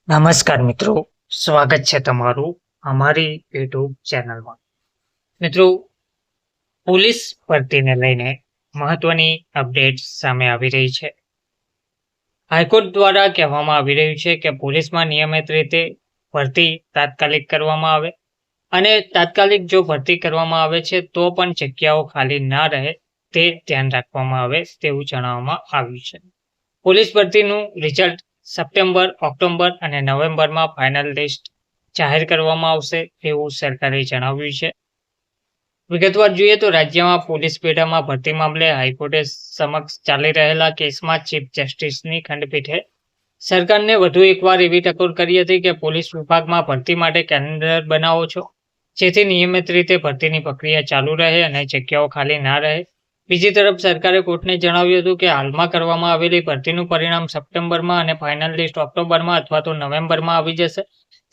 નમસ્કાર મિત્રો, સ્વાગત છે તમારું અમારી યુટ્યુબ ચેનલમાં. મિત્રો, પોલીસ ભરતીને લઈને મહત્વની અપડેટ સામે આવી રહી છે. હાઈકોર્ટ દ્વારા કહેવામાં આવી રહ્યું છે કે પોલીસમાં નિયમિત રીતે ભરતી તાત્કાલિક કરવામાં આવે અને તાત્કાલિક જો ભરતી કરવામાં આવે છે તો પણ જગ્યાઓ ખાલી ના રહે તે ધ્યાન રાખવામાં આવે તેવું જણાવવામાં આવ્યું છે. પોલીસ ભરતીનું રિઝલ્ટ સપ્ટેમ્બર, ઓક્ટોબર અને નવેમ્બરમાં ફાઇનલ લિસ્ટ જાહેર કરવામાં આવશે તેવું સરકારે જણાવ્યું છે. વિગતવાર જોઈએ તો રાજ્યમાં પોલીસ બેડામાં ભરતી મામલે હાઈકોર્ટે સમક્ષ ચાલી રહેલા કેસમાં ચીફ જસ્ટિસની ખંડપીઠે સરકારને વધુ એકવાર એવી ટકોર કરી હતી કે પોલીસ વિભાગમાં ભરતી માટે કેલેન્ડર બનાવો છો, જેથી નિયમિત રીતે ભરતીની પ્રક્રિયા ચાલુ રહે અને જગ્યાઓ ખાલી ના રહે. બીજી તરફ સરકારે કોર્ટને જણાવ્યું હતું કે હાલમાં કરવામાં આવેલી ભરતીનું પરિણામ સપ્ટેમ્બરમાં અને ફાઇનલ લિસ્ટ ઓક્ટોબરમાં અથવા તો નવેમ્બરમાં આવી જશે,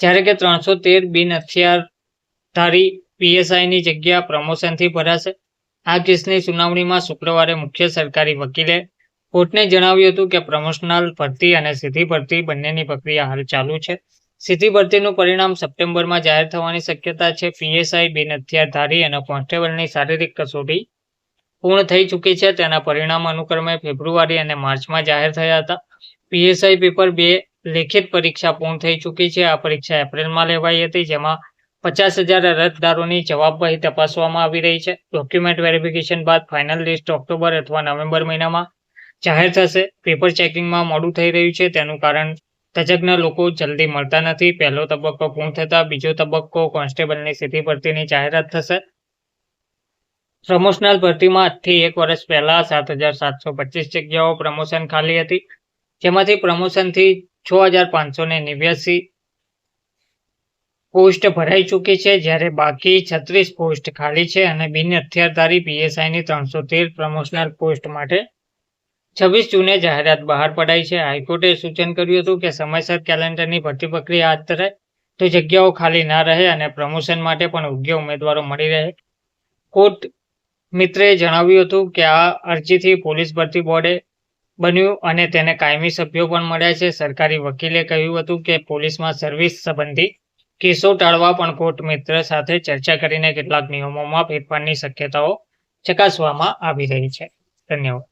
જ્યારે કે 313 બિન હથિયારધારી પીએસઆઈની જગ્યા પ્રમોશનથી ભરાશે. આ કેસની સુનાવણીમાં શુક્રવારે મુખ્ય સરકારી વકીલે કોર્ટને જણાવ્યું હતું કે પ્રમોશનલ ભરતી અને સીધી ભરતી બંનેની પ્રક્રિયા હાલ ચાલુ છે. સીધી ભરતીનું પરિણામ સપ્ટેમ્બરમાં જાહેર થવાની શક્યતા છે. પીએસઆઈ, બિન હથિયારધારી અને કોન્સ્ટેબલની શારીરિક કસોટી પૂર્ણ થઈ ચૂકી છે. તેના પરિણામ અનુક્રમે ફેબ્રુઆરી અને માર્ચમાં જાહેર થયા હતા. પીએસઆઈ પેપર 2 લેખિત પરીક્ષા પૂર્ણ થઈ ચૂકી છે. આ પરીક્ષા એપ્રિલમાં લેવાઈ હતી, જેમાં 50,000 અરજદારોની જવાબવહી તપાસવામાં આવી રહી છે. ડોક્યુમેન્ટ વેરિફિકેશન બાદ ફાઇનલ લિસ્ટ ઓક્ટોબર અથવા નવેમ્બર મહિનામાં જાહેર થશે. પેપર ચેકિંગમાં મોડું થઈ રહ્યું છે, તેનું કારણ તજજ્ઞ લોકો જલ્દી મળતા નથી. પહેલો તબક્કો પૂર્ણ થતાં બીજો તબક્કો કોન્સ્ટેબલની સીધી ભરતીની જાહેરાત થશે. પ્રમોશનલ ભરતીમાં આજથી 1 વર્ષ પહેલા 7,725 જગ્યાઓ પ્રમોશન ખાલી હતી, જેમાંથી પ્રમોશનથી 6,589 પોસ્ટ ભરાઈ ચૂકી છે, જ્યારે બાકી 36 પોસ્ટ ખાલી છે અને બિન હથિયારધારી પીએસઆઈની 313 પ્રમોશનલ પોસ્ટ માટે 26 જૂને જાહેરાત બહાર પડાઈ છે. હાઈકોર્ટે સૂચન કર્યું હતું કે સમયસર કેલેન્ડરની ભરતી પ્રક્રિયા હાથ ધરાય તો જગ્યાઓ ખાલી ના રહે અને પ્રમોશન માટે પણ યોગ્ય ઉમેદવારો મળી રહે. કોર્ટ મિત્રે જણાવ્યું હતું કે આ અરજીથી પોલીસ ભરતી બોર્ડે બન્યું અને તેને કાયમી સભ્યો પણ મળ્યા છે. સરકારી વકીલે કહ્યું હતું કે પોલીસમાં સર્વિસ સંબંધી કેસો ટાળવા પણ કોર્ટ મિત્ર સાથે ચર્ચા કરીને કેટલાક નિયમોમાં ફેરફારની શક્યતાઓ ચકાસવામાં આવી રહી છે. ધન્યવાદ.